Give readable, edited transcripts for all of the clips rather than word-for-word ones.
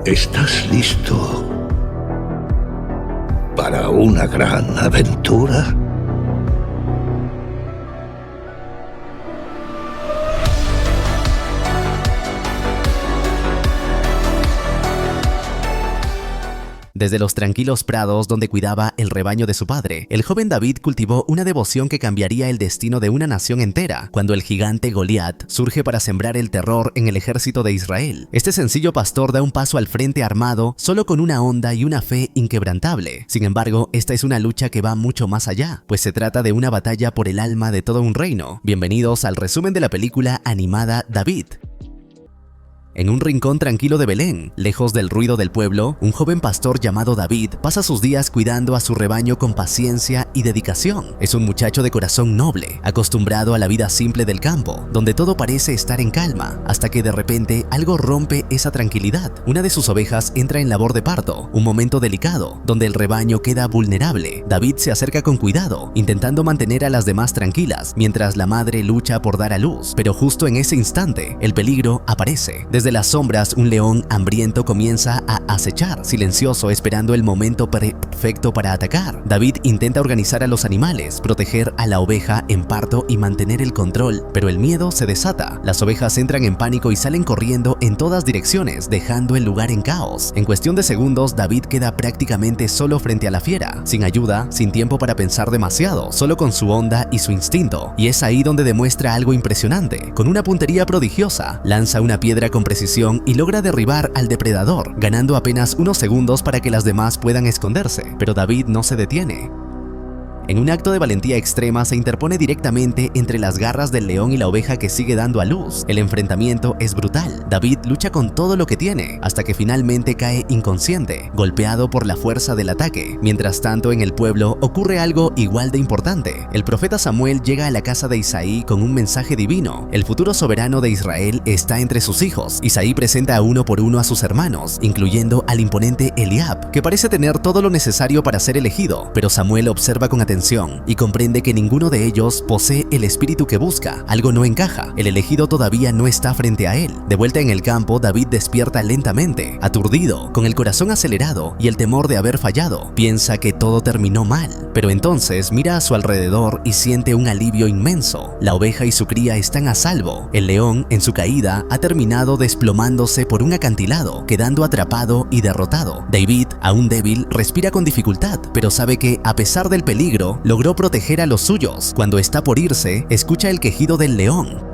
¿Estás listo para una gran aventura? Desde los tranquilos prados donde cuidaba el rebaño de su padre, el joven David cultivó una devoción que cambiaría el destino de una nación entera, cuando el gigante Goliat surge para sembrar el terror en el ejército de Israel. Este sencillo pastor da un paso al frente armado, solo con una honda y una fe inquebrantable. Sin embargo, esta es una lucha que va mucho más allá, pues se trata de una batalla por el alma de todo un reino. Bienvenidos al resumen de la película animada David. En un rincón tranquilo de Belén, lejos del ruido del pueblo, un joven pastor llamado David pasa sus días cuidando a su rebaño con paciencia y dedicación. Es un muchacho de corazón noble, acostumbrado a la vida simple del campo, donde todo parece estar en calma, hasta que de repente algo rompe esa tranquilidad. Una de sus ovejas entra en labor de parto, un momento delicado, donde el rebaño queda vulnerable. David se acerca con cuidado, intentando mantener a las demás tranquilas, mientras la madre lucha por dar a luz. Pero justo en ese instante, el peligro aparece. Desde las sombras, un león hambriento comienza a acechar, silencioso, esperando el momento perfecto para atacar. David intenta organizar a los animales, proteger a la oveja en parto y mantener el control, pero el miedo se desata. Las ovejas entran en pánico y salen corriendo en todas direcciones, dejando el lugar en caos. En cuestión de segundos, David queda prácticamente solo frente a la fiera, sin ayuda, sin tiempo para pensar demasiado, solo con su honda y su instinto. Y es ahí donde demuestra algo impresionante. Con una puntería prodigiosa, lanza una piedra con precisión y logra derribar al depredador, ganando apenas unos segundos para que las demás puedan esconderse. Pero David no se detiene. En un acto de valentía extrema se interpone directamente entre las garras del león y la oveja que sigue dando a luz. El enfrentamiento es brutal. David lucha con todo lo que tiene, hasta que finalmente cae inconsciente, golpeado por la fuerza del ataque. Mientras tanto, en el pueblo ocurre algo igual de importante. El profeta Samuel llega a la casa de Isaí con un mensaje divino. El futuro soberano de Israel está entre sus hijos. Isaí presenta uno por uno a sus hermanos, incluyendo al imponente Eliab, que parece tener todo lo necesario para ser elegido, pero Samuel observa con atención y comprende que ninguno de ellos posee el espíritu que busca. Algo no encaja. El elegido todavía no está frente a él. De vuelta en el campo, David despierta lentamente, aturdido, con el corazón acelerado y el temor de haber fallado. Piensa que todo terminó mal, pero entonces mira a su alrededor y siente un alivio inmenso. La oveja y su cría están a salvo. El león, en su caída, ha terminado desplomándose por un acantilado, quedando atrapado y derrotado. David, aún débil, respira con dificultad, pero sabe que, a pesar del peligro, logró proteger a los suyos. Cuando está por irse, escucha el quejido del león.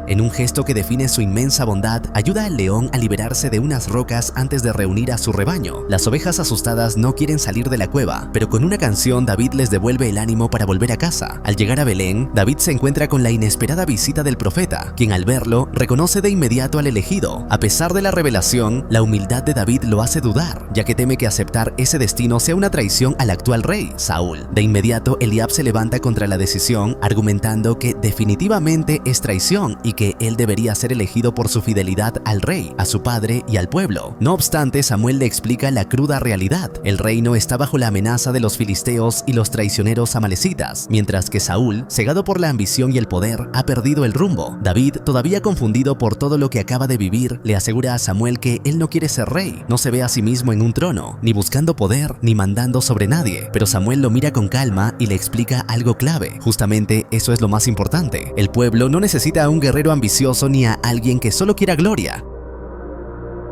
En un gesto que define su inmensa bondad, ayuda al león a liberarse de unas rocas antes de reunir a su rebaño. Las ovejas asustadas no quieren salir de la cueva, pero con una canción David les devuelve el ánimo para volver a casa. Al llegar a Belén, David se encuentra con la inesperada visita del profeta, quien al verlo reconoce de inmediato al elegido. A pesar de la revelación, la humildad de David lo hace dudar, ya que teme que aceptar ese destino sea una traición al actual rey, Saúl. De inmediato, Eliab se levanta contra la decisión, argumentando que definitivamente es traición y que él debería ser elegido por su fidelidad al rey, a su padre y al pueblo. No obstante, Samuel le explica la cruda realidad. El reino está bajo la amenaza de los filisteos y los traicioneros amalecitas, mientras que Saúl, cegado por la ambición y el poder, ha perdido el rumbo. David, todavía confundido por todo lo que acaba de vivir, le asegura a Samuel que él no quiere ser rey, no se ve a sí mismo en un trono, ni buscando poder, ni mandando sobre nadie. Pero Samuel lo mira con calma y le explica algo clave. Justamente eso es lo más importante. El pueblo no necesita a un guerrero ambicioso ni a alguien que solo quiera gloria.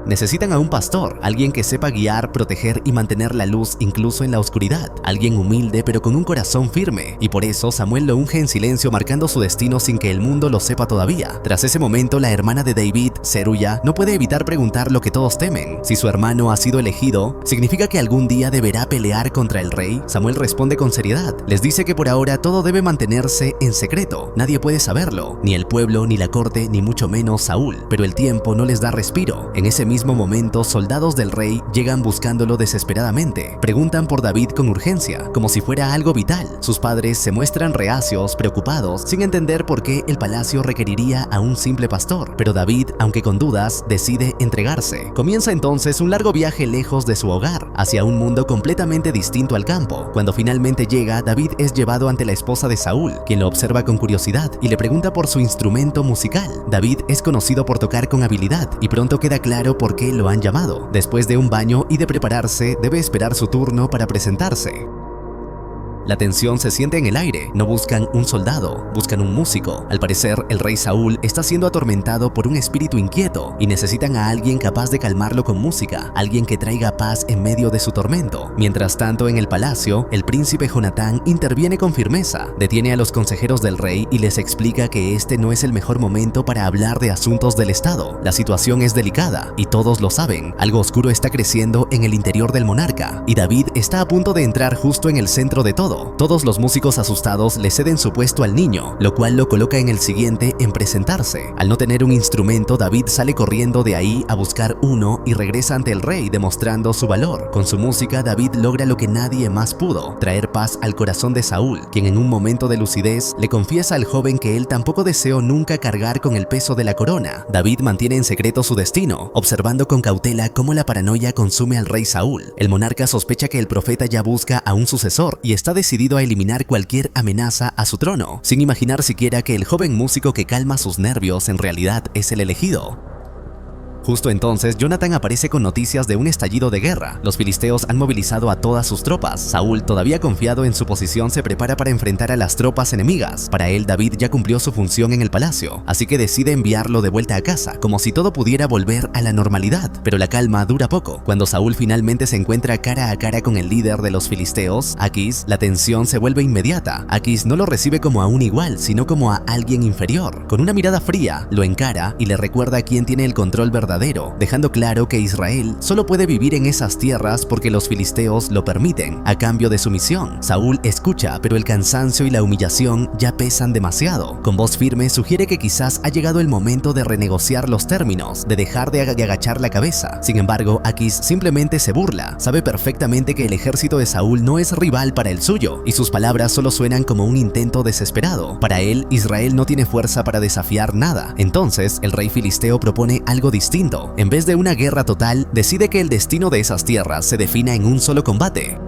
Necesitan a un pastor, alguien que sepa guiar, proteger y mantener la luz incluso en la oscuridad, alguien humilde pero con un corazón firme, y por eso Samuel lo unge en silencio, marcando su destino sin que el mundo lo sepa todavía. Tras ese momento, la hermana de David, Zeruya, no puede evitar preguntar lo que todos temen: si su hermano ha sido elegido, ¿significa que algún día deberá pelear contra el rey? Samuel responde con seriedad, les dice que por ahora todo debe mantenerse en secreto, nadie puede saberlo, ni el pueblo, ni la corte, ni mucho menos Saúl, pero el tiempo no les da respiro. En ese mismo momento, soldados del rey llegan buscándolo desesperadamente. Preguntan por David con urgencia, como si fuera algo vital. Sus padres se muestran reacios, preocupados, sin entender por qué el palacio requeriría a un simple pastor. Pero David, aunque con dudas, decide entregarse. Comienza entonces un largo viaje lejos de su hogar, hacia un mundo completamente distinto al campo. Cuando finalmente llega, David es llevado ante la esposa de Saúl, quien lo observa con curiosidad y le pregunta por su instrumento musical. David es conocido por tocar con habilidad, y pronto queda claro por por qué lo han llamado. Después de un baño y de prepararse, debe esperar su turno para presentarse. La tensión se siente en el aire, no buscan un soldado, buscan un músico. Al parecer, el rey Saúl está siendo atormentado por un espíritu inquieto y necesitan a alguien capaz de calmarlo con música, alguien que traiga paz en medio de su tormento. Mientras tanto, en el palacio, el príncipe Jonatán interviene con firmeza, detiene a los consejeros del rey y les explica que este no es el mejor momento para hablar de asuntos del estado. La situación es delicada y todos lo saben. Algo oscuro está creciendo en el interior del monarca y David está a punto de entrar justo en el centro de todo. Todos los músicos asustados le ceden su puesto al niño, lo cual lo coloca en el siguiente en presentarse. Al no tener un instrumento, David sale corriendo de ahí a buscar uno y regresa ante el rey demostrando su valor. Con su música, David logra lo que nadie más pudo, traer paz al corazón de Saúl, quien en un momento de lucidez le confiesa al joven que él tampoco deseó nunca cargar con el peso de la corona. David mantiene en secreto su destino, observando con cautela cómo la paranoia consume al rey Saúl. El monarca sospecha que el profeta ya busca a un sucesor y está decidido a eliminar cualquier amenaza a su trono, sin imaginar siquiera que el joven músico que calma sus nervios en realidad es el elegido. Justo entonces, Jonatán aparece con noticias de un estallido de guerra. Los filisteos han movilizado a todas sus tropas. Saúl, todavía confiado en su posición, se prepara para enfrentar a las tropas enemigas. Para él, David ya cumplió su función en el palacio, así que decide enviarlo de vuelta a casa, como si todo pudiera volver a la normalidad. Pero la calma dura poco. Cuando Saúl finalmente se encuentra cara a cara con el líder de los filisteos, Aquis, la tensión se vuelve inmediata. Aquis no lo recibe como a un igual, sino como a alguien inferior. Con una mirada fría, lo encara y le recuerda quién tiene el control verdadero, dejando claro que Israel solo puede vivir en esas tierras porque los filisteos lo permiten, a cambio de sumisión. Saúl escucha, pero el cansancio y la humillación ya pesan demasiado. Con voz firme sugiere que quizás ha llegado el momento de renegociar los términos, de dejar de agachar la cabeza. Sin embargo, Aquis simplemente se burla. Sabe perfectamente que el ejército de Saúl no es rival para el suyo, y sus palabras solo suenan como un intento desesperado. Para él, Israel no tiene fuerza para desafiar nada. Entonces, el rey filisteo propone algo distinto. En vez de una guerra total, decide que el destino de esas tierras se defina en un solo combate.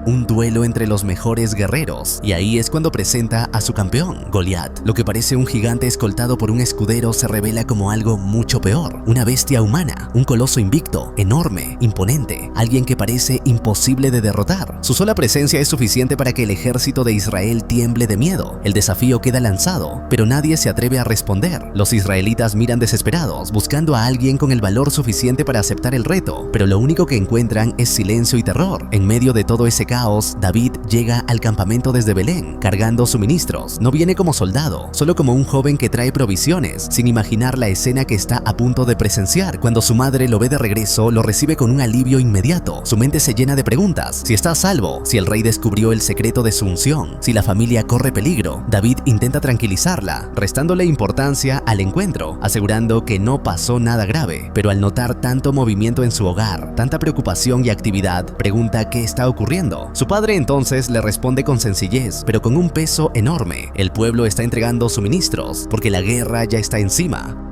Un duelo entre los mejores guerreros, y ahí es cuando presenta a su campeón, Goliat. Lo que parece un gigante escoltado por un escudero se revela como algo mucho peor, una bestia humana, un coloso invicto, enorme, imponente, alguien que parece imposible de derrotar. Su sola presencia es suficiente para que el ejército de Israel tiemble de miedo. El desafío queda lanzado, pero nadie se atreve a responder. Los israelitas miran desesperados, buscando a alguien con el valor suficiente para aceptar el reto, pero lo único que encuentran es silencio y terror. En medio de todo ese caos, David llega al campamento desde Belén, cargando suministros. No viene como soldado, solo como un joven que trae provisiones, sin imaginar la escena que está a punto de presenciar. Cuando su madre lo ve de regreso, lo recibe con un alivio inmediato. Su mente se llena de preguntas: si está a salvo, si el rey descubrió el secreto de su unción, si la familia corre peligro. David intenta tranquilizarla, restándole importancia al encuentro, asegurando que no pasó nada grave. Pero al notar tanto movimiento en su hogar, tanta preocupación y actividad, pregunta qué está ocurriendo. Su padre entonces le responde con sencillez, pero con un peso enorme: el pueblo está entregando suministros, porque la guerra ya está encima.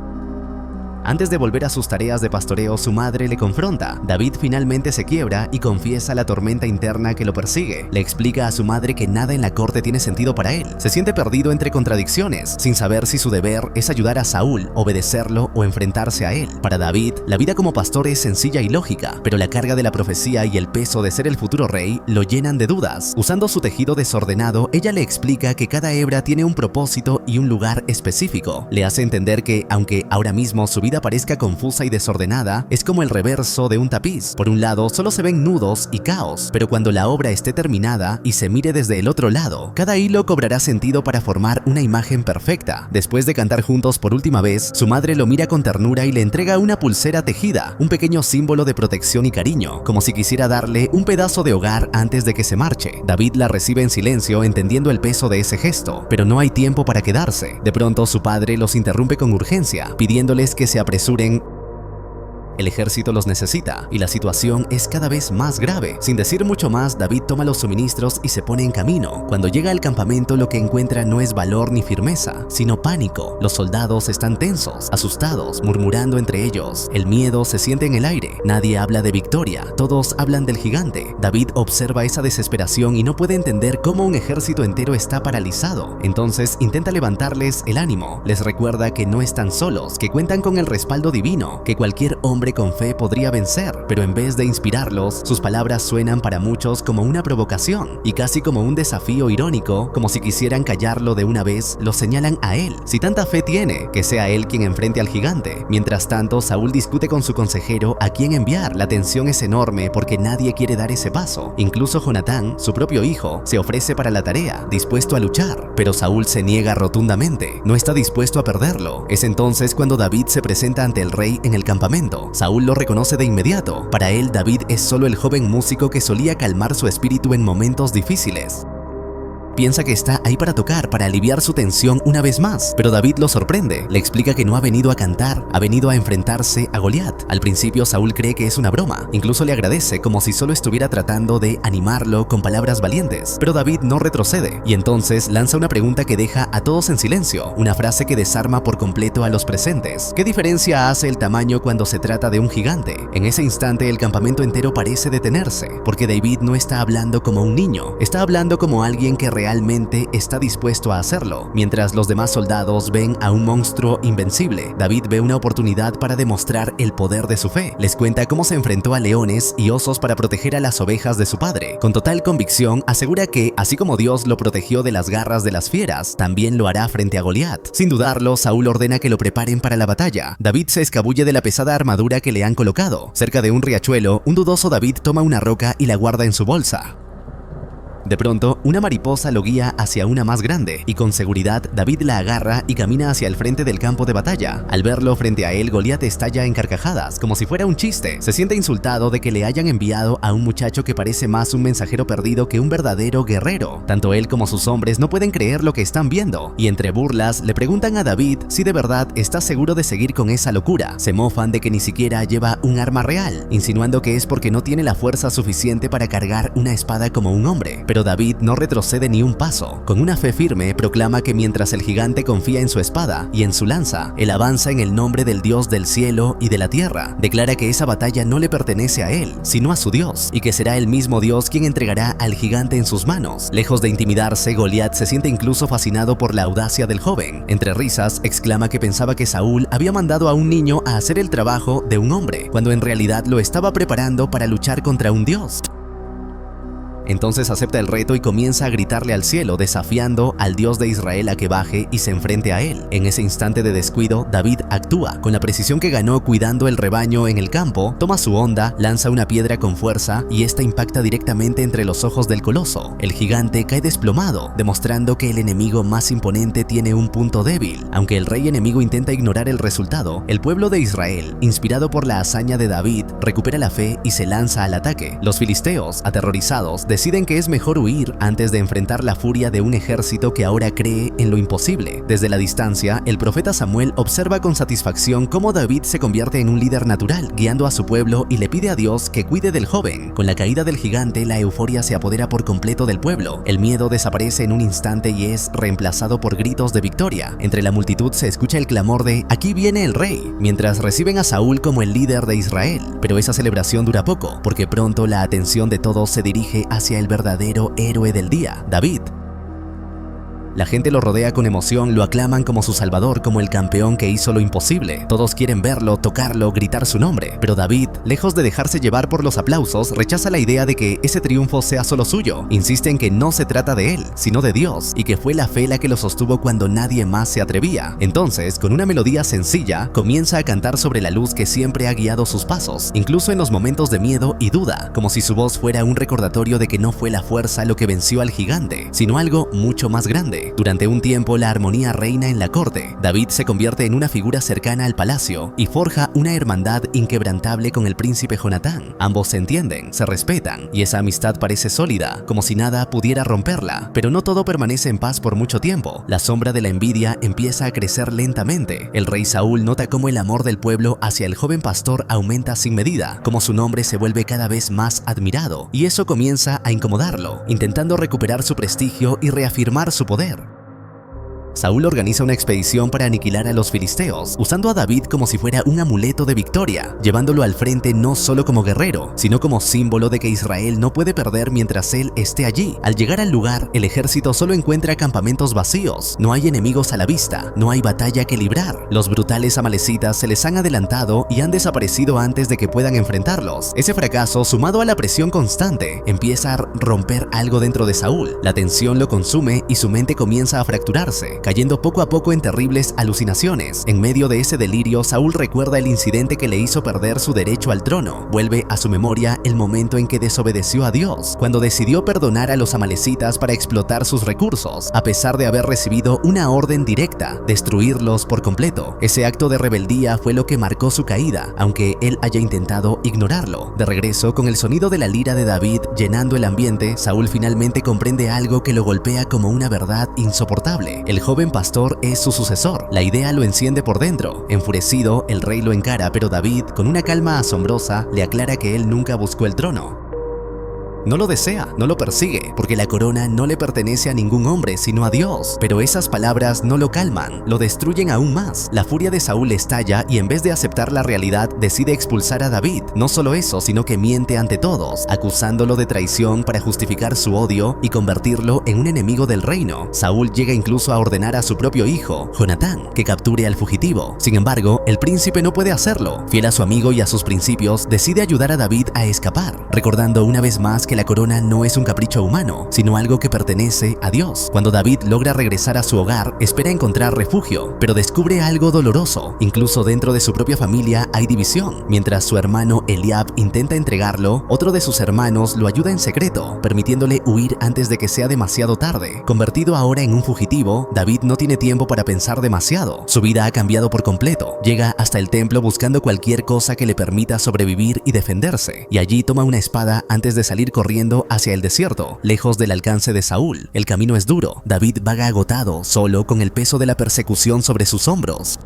Antes de volver a sus tareas de pastoreo, su madre le confronta. David finalmente se quiebra y confiesa la tormenta interna que lo persigue. Le explica a su madre que nada en la corte tiene sentido para él. Se siente perdido entre contradicciones, sin saber si su deber es ayudar a Saúl, obedecerlo o enfrentarse a él. Para David, la vida como pastor es sencilla y lógica, pero la carga de la profecía y el peso de ser el futuro rey lo llenan de dudas. Usando su tejido desordenado, ella le explica que cada hebra tiene un propósito y un lugar específico. Le hace entender que, aunque ahora mismo su vida parezca confusa y desordenada, es como el reverso de un tapiz. Por un lado, solo se ven nudos y caos, pero cuando la obra esté terminada y se mire desde el otro lado, cada hilo cobrará sentido para formar una imagen perfecta. Después de cantar juntos por última vez, su madre lo mira con ternura y le entrega una pulsera tejida, un pequeño símbolo de protección y cariño, como si quisiera darle un pedazo de hogar antes de que se marche. David la recibe en silencio, entendiendo el peso de ese gesto, pero no hay tiempo para quedarse. De pronto, su padre los interrumpe con urgencia, pidiéndoles que se apresuren. El ejército los necesita y la situación es cada vez más grave. Sin decir mucho más, David toma los suministros y se pone en camino. Cuando llega al campamento, lo que encuentra no es valor ni firmeza, sino pánico. Los soldados están tensos, asustados, murmurando entre ellos. El miedo se siente en el aire. Nadie habla de victoria, todos hablan del gigante. David observa esa desesperación y no puede entender cómo un ejército entero está paralizado. Entonces intenta levantarles el ánimo. Les recuerda que no están solos, que cuentan con el respaldo divino, que cualquier hombre con fe podría vencer. Pero en vez de inspirarlos, sus palabras suenan para muchos como una provocación y casi como un desafío irónico, como si quisieran callarlo de una vez. Lo señalan a él. Si tanta fe tiene, que sea él quien enfrente al gigante. Mientras tanto, Saúl discute con su consejero a quién enviar. La tensión es enorme porque nadie quiere dar ese paso. Incluso Jonatán, su propio hijo, se ofrece para la tarea, dispuesto a luchar. Pero Saúl se niega rotundamente. No está dispuesto a perderlo. Es entonces cuando David se presenta ante el rey en el campamento. Saúl lo reconoce de inmediato. Para él, David es solo el joven músico que solía calmar su espíritu en momentos difíciles. Piensa que está ahí para tocar, para aliviar su tensión una vez más, pero David lo sorprende. Le explica que no ha venido a cantar, ha venido a enfrentarse a Goliat. Al principio Saúl cree que es una broma, incluso le agradece como si solo estuviera tratando de animarlo con palabras valientes. Pero David no retrocede y entonces lanza una pregunta que deja a todos en silencio, una frase que desarma por completo a los presentes. ¿Qué diferencia hace el tamaño cuando se trata de un gigante? En ese instante el campamento entero parece detenerse, porque David no está hablando como un niño, está hablando como alguien que realmente está dispuesto a hacerlo. Mientras los demás soldados ven a un monstruo invencible, David ve una oportunidad para demostrar el poder de su fe. Les cuenta cómo se enfrentó a leones y osos para proteger a las ovejas de su padre. Con total convicción asegura que, así como Dios lo protegió de las garras de las fieras, también lo hará frente a Goliat. Sin dudarlo, Saúl ordena que lo preparen para la batalla. David se escabulle de la pesada armadura que le han colocado. Cerca de un riachuelo, un dudoso David toma una roca y la guarda en su bolsa. De pronto, una mariposa lo guía hacia una más grande y con seguridad David la agarra y camina hacia el frente del campo de batalla. Al verlo frente a él, Goliat estalla en carcajadas, como si fuera un chiste. Se siente insultado de que le hayan enviado a un muchacho que parece más un mensajero perdido que un verdadero guerrero. Tanto él como sus hombres no pueden creer lo que están viendo y entre burlas le preguntan a David si de verdad está seguro de seguir con esa locura. Se mofan de que ni siquiera lleva un arma real, insinuando que es porque no tiene la fuerza suficiente para cargar una espada como un hombre. Pero David no retrocede ni un paso. Con una fe firme proclama que mientras el gigante confía en su espada y en su lanza, él avanza en el nombre del Dios del cielo y de la tierra. Declara que esa batalla no le pertenece a él, sino a su Dios, y que será el mismo Dios quien entregará al gigante en sus manos. Lejos de intimidarse, Goliat se siente incluso fascinado por la audacia del joven. Entre risas, exclama que pensaba que Saúl había mandado a un niño a hacer el trabajo de un hombre, cuando en realidad lo estaba preparando para luchar contra un Dios. Entonces acepta el reto y comienza a gritarle al cielo, desafiando al Dios de Israel a que baje y se enfrente a él. En ese instante de descuido, David actúa. Con la precisión que ganó cuidando el rebaño en el campo, toma su honda, lanza una piedra con fuerza y esta impacta directamente entre los ojos del coloso. El gigante cae desplomado, demostrando que el enemigo más imponente tiene un punto débil. Aunque el rey enemigo intenta ignorar el resultado, el pueblo de Israel, inspirado por la hazaña de David, recupera la fe y se lanza al ataque. Los filisteos, aterrorizados, deciden que es mejor huir antes de enfrentar la furia de un ejército que ahora cree en lo imposible. Desde la distancia, el profeta Samuel observa con satisfacción cómo David se convierte en un líder natural, guiando a su pueblo y le pide a Dios que cuide del joven. Con la caída del gigante, la euforia se apodera por completo del pueblo. El miedo desaparece en un instante y es reemplazado por gritos de victoria. Entre la multitud se escucha el clamor de "Aquí viene el rey", mientras reciben a Saúl como el líder de Israel. Pero esa celebración dura poco, porque pronto la atención de todos se dirige hacia el verdadero héroe del día, David. La gente lo rodea con emoción, lo aclaman como su salvador, como el campeón que hizo lo imposible. Todos quieren verlo, tocarlo, gritar su nombre. Pero David, lejos de dejarse llevar por los aplausos, rechaza la idea de que ese triunfo sea solo suyo. Insiste en que no se trata de él, sino de Dios, y que fue la fe la que lo sostuvo cuando nadie más se atrevía. Entonces, con una melodía sencilla, comienza a cantar sobre la luz que siempre ha guiado sus pasos, incluso en los momentos de miedo y duda, como si su voz fuera un recordatorio de que no fue la fuerza lo que venció al gigante, sino algo mucho más grande. padre. Durante un tiempo la armonía reina en la corte. David se convierte en una figura cercana al palacio y forja una hermandad inquebrantable con el príncipe Jonatán. Ambos se entienden, se respetan y esa amistad parece sólida, como si nada pudiera romperla. Pero no todo permanece en paz por mucho tiempo. La sombra de la envidia empieza a crecer lentamente. El rey Saúl nota cómo el amor del pueblo hacia el joven pastor aumenta sin medida, cómo su nombre se vuelve cada vez más admirado, y eso comienza a incomodarlo, intentando recuperar su prestigio y reafirmar su poder. Saúl organiza una expedición para aniquilar a los filisteos, usando a David como si fuera un amuleto de victoria, llevándolo al frente no solo como guerrero, sino como símbolo de que Israel no puede perder mientras él esté allí. Al llegar al lugar, el ejército solo encuentra campamentos vacíos, no hay enemigos a la vista, no hay batalla que librar. Los brutales amalecitas se les han adelantado y han desaparecido antes de que puedan enfrentarlos. Ese fracaso, sumado a la presión constante, empieza a romper algo dentro de Saúl. La tensión lo consume y su mente comienza a fracturarse, cayendo poco a poco en terribles alucinaciones. En medio de ese delirio, Saúl recuerda el incidente que le hizo perder su derecho al trono. Vuelve a su memoria el momento en que desobedeció a Dios, cuando decidió perdonar a los amalecitas para explotar sus recursos, a pesar de haber recibido una orden directa: destruirlos por completo. Ese acto de rebeldía fue lo que marcó su caída, aunque él haya intentado ignorarlo. De regreso, con el sonido de la lira de David llenando el ambiente, Saúl finalmente comprende algo que lo golpea como una verdad insoportable. El joven pastor es su sucesor. La idea lo enciende por dentro. Enfurecido, el rey lo encara, pero David, con una calma asombrosa, le aclara que él nunca buscó el trono. No lo desea, no lo persigue, porque la corona no le pertenece a ningún hombre, sino a Dios. Pero esas palabras no lo calman, lo destruyen aún más. La furia de Saúl estalla y en vez de aceptar la realidad, decide expulsar a David. No solo eso, sino que miente ante todos, acusándolo de traición para justificar su odio y convertirlo en un enemigo del reino. Saúl llega incluso a ordenar a su propio hijo, Jonatán, que capture al fugitivo. Sin embargo, el príncipe no puede hacerlo. Fiel a su amigo y a sus principios, decide ayudar a David a escapar, recordando una vez más que la corona no es un capricho humano, sino algo que pertenece a Dios. Cuando David logra regresar a su hogar, espera encontrar refugio, pero descubre algo doloroso. Incluso dentro de su propia familia hay división. Mientras su hermano Eliab intenta entregarlo, otro de sus hermanos lo ayuda en secreto, permitiéndole huir antes de que sea demasiado tarde. Convertido ahora en un fugitivo, David no tiene tiempo para pensar demasiado. Su vida ha cambiado por completo. Llega hasta el templo buscando cualquier cosa que le permita sobrevivir y defenderse, y allí toma una espada antes de salir corriendo hacia el desierto, lejos del alcance de Saúl. El camino es duro. David vaga agotado, solo, con el peso de la persecución sobre sus hombros.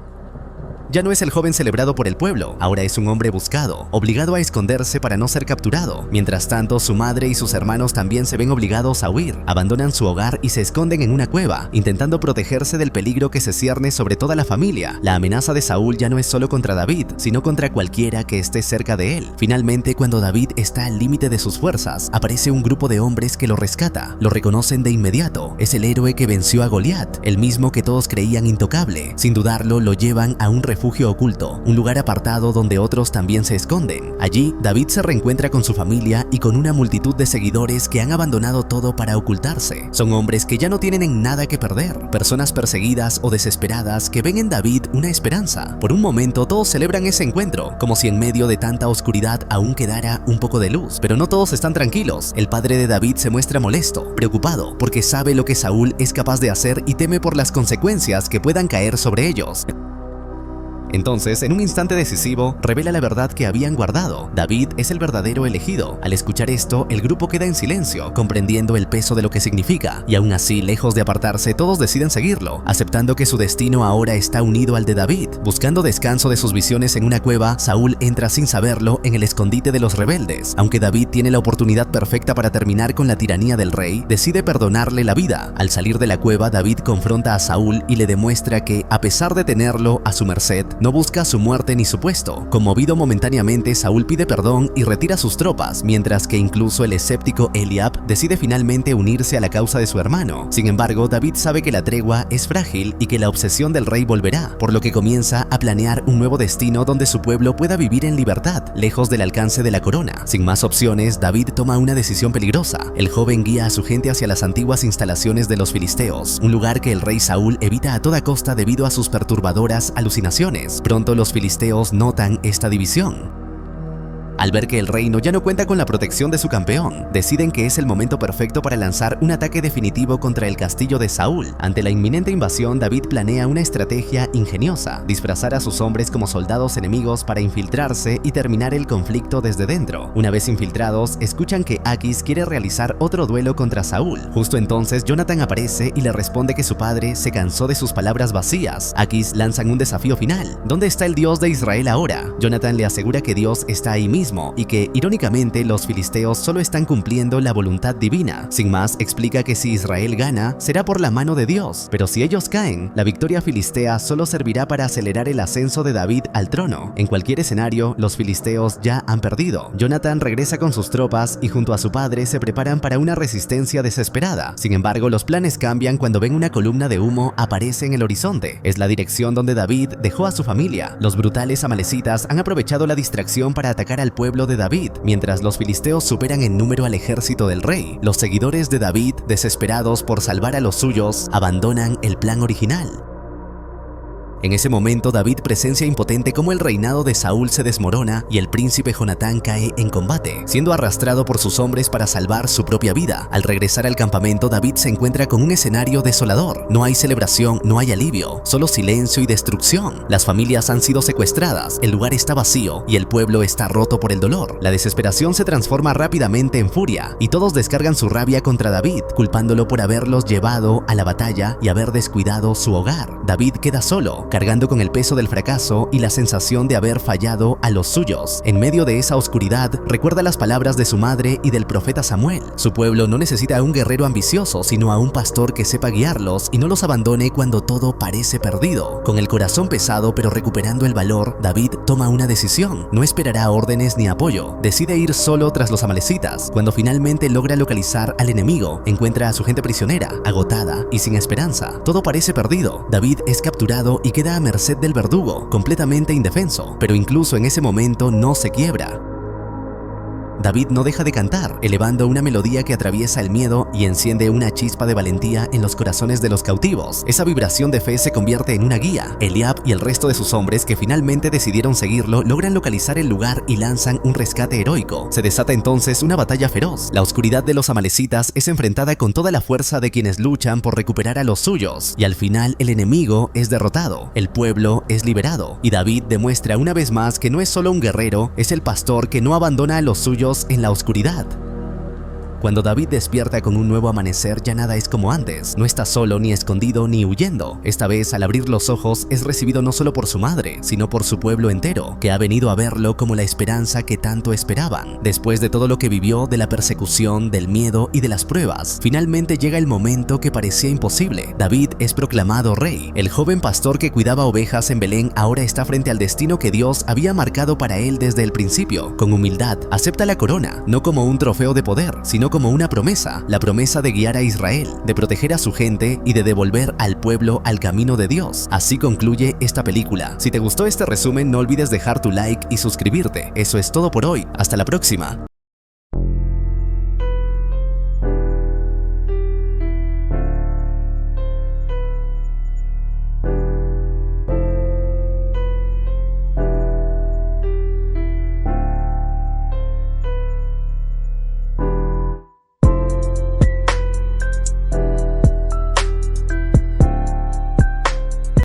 Ya no es el joven celebrado por el pueblo, ahora es un hombre buscado, obligado a esconderse para no ser capturado. Mientras tanto, su madre y sus hermanos también se ven obligados a huir, abandonan su hogar y se esconden en una cueva, intentando protegerse del peligro que se cierne sobre toda la familia. La amenaza de Saúl ya no es solo contra David, sino contra cualquiera que esté cerca de él. Finalmente, cuando David está al límite de sus fuerzas, aparece un grupo de hombres que lo rescata. Lo reconocen de inmediato. Es el héroe que venció a Goliat, el mismo que todos creían intocable. Sin dudarlo, lo llevan a un refugio oculto, un lugar apartado donde otros también se esconden. Allí, David se reencuentra con su familia y con una multitud de seguidores que han abandonado todo para ocultarse. Son hombres que ya no tienen nada que perder, personas perseguidas o desesperadas que ven en David una esperanza. Por un momento todos celebran ese encuentro, como si en medio de tanta oscuridad aún quedara un poco de luz. Pero no todos están tranquilos. El padre de David se muestra molesto, preocupado, porque sabe lo que Saúl es capaz de hacer y teme por las consecuencias que puedan caer sobre ellos. Entonces, en un instante decisivo, revela la verdad que habían guardado. David es el verdadero elegido. Al escuchar esto, el grupo queda en silencio, comprendiendo el peso de lo que significa. Y aún así, lejos de apartarse, todos deciden seguirlo, aceptando que su destino ahora está unido al de David. Buscando descanso de sus visiones en una cueva, Saúl entra sin saberlo en el escondite de los rebeldes. Aunque David tiene la oportunidad perfecta para terminar con la tiranía del rey, decide perdonarle la vida. Al salir de la cueva, David confronta a Saúl y le demuestra que, a pesar de tenerlo a su merced, no busca su muerte ni su puesto. Conmovido momentáneamente, Saúl pide perdón y retira sus tropas, mientras que incluso el escéptico Eliab decide finalmente unirse a la causa de su hermano. Sin embargo, David sabe que la tregua es frágil y que la obsesión del rey volverá, por lo que comienza a planear un nuevo destino donde su pueblo pueda vivir en libertad, lejos del alcance de la corona. Sin más opciones, David toma una decisión peligrosa. El joven guía a su gente hacia las antiguas instalaciones de los filisteos, un lugar que el rey Saúl evita a toda costa debido a sus perturbadoras alucinaciones. Pronto los filisteos notan esta división. Al ver que el reino ya no cuenta con la protección de su campeón, deciden que es el momento perfecto para lanzar un ataque definitivo contra el castillo de Saúl. Ante la inminente invasión, David planea una estrategia ingeniosa: disfrazar a sus hombres como soldados enemigos para infiltrarse y terminar el conflicto desde dentro. Una vez infiltrados, escuchan que Aquis quiere realizar otro duelo contra Saúl. Justo entonces, Jonathan aparece y le responde que su padre se cansó de sus palabras vacías. Aquis lanzan un desafío final: ¿dónde está el Dios de Israel ahora? Jonathan le asegura que Dios está ahí mismo y que, irónicamente, los filisteos solo están cumpliendo la voluntad divina. Sin más, explica que si Israel gana, será por la mano de Dios, pero si ellos caen, la victoria filistea solo servirá para acelerar el ascenso de David al trono. En cualquier escenario, los filisteos ya han perdido. Jonathan regresa con sus tropas y junto a su padre se preparan para una resistencia desesperada. Sin embargo, los planes cambian cuando ven una columna de humo aparece en el horizonte. Es la dirección donde David dejó a su familia. Los brutales amalecitas han aprovechado la distracción para atacar al pueblo de David, mientras los filisteos superan en número al ejército del rey. Los seguidores de David, desesperados por salvar a los suyos, abandonan el plan original. En ese momento, David presencia impotente cómo el reinado de Saúl se desmorona y el príncipe Jonatán cae en combate, siendo arrastrado por sus hombres para salvar su propia vida. Al regresar al campamento, David se encuentra con un escenario desolador. No hay celebración, no hay alivio, solo silencio y destrucción. Las familias han sido secuestradas, el lugar está vacío y el pueblo está roto por el dolor. La desesperación se transforma rápidamente en furia y todos descargan su rabia contra David, culpándolo por haberlos llevado a la batalla y haber descuidado su hogar. David queda solo, cargando con el peso del fracaso y la sensación de haber fallado a los suyos. En medio de esa oscuridad, recuerda las palabras de su madre y del profeta Samuel. Su pueblo no necesita a un guerrero ambicioso, sino a un pastor que sepa guiarlos y no los abandone cuando todo parece perdido. Con el corazón pesado pero recuperando el valor, David toma una decisión. No esperará órdenes ni apoyo. Decide ir solo tras los amalecitas. Cuando finalmente logra localizar al enemigo, encuentra a su gente prisionera, agotada y sin esperanza. Todo parece perdido. David es capturado y queda a merced del verdugo, completamente indefenso, pero incluso en ese momento no se quiebra. David no deja de cantar, elevando una melodía que atraviesa el miedo y enciende una chispa de valentía en los corazones de los cautivos. Esa vibración de fe se convierte en una guía. Eliab y el resto de sus hombres, que finalmente decidieron seguirlo, logran localizar el lugar y lanzan un rescate heroico. Se desata entonces una batalla feroz. La oscuridad de los amalecitas es enfrentada con toda la fuerza de quienes luchan por recuperar a los suyos, y al final el enemigo es derrotado, el pueblo es liberado, y David demuestra una vez más que no es solo un guerrero, es el pastor que no abandona a los suyos en la oscuridad. Cuando David despierta con un nuevo amanecer, ya nada es como antes. No está solo, ni escondido, ni huyendo. Esta vez, al abrir los ojos, es recibido no solo por su madre, sino por su pueblo entero, que ha venido a verlo como la esperanza que tanto esperaban. Después de todo lo que vivió, de la persecución, del miedo y de las pruebas, finalmente llega el momento que parecía imposible. David es proclamado rey. El joven pastor que cuidaba ovejas en Belén ahora está frente al destino que Dios había marcado para él desde el principio. Con humildad, acepta la corona, no como un trofeo de poder, sino como una promesa, la promesa de guiar a Israel, de proteger a su gente y de devolver al pueblo al camino de Dios. Así concluye esta película. Si te gustó este resumen, no olvides dejar tu like y suscribirte. Eso es todo por hoy. Hasta la próxima.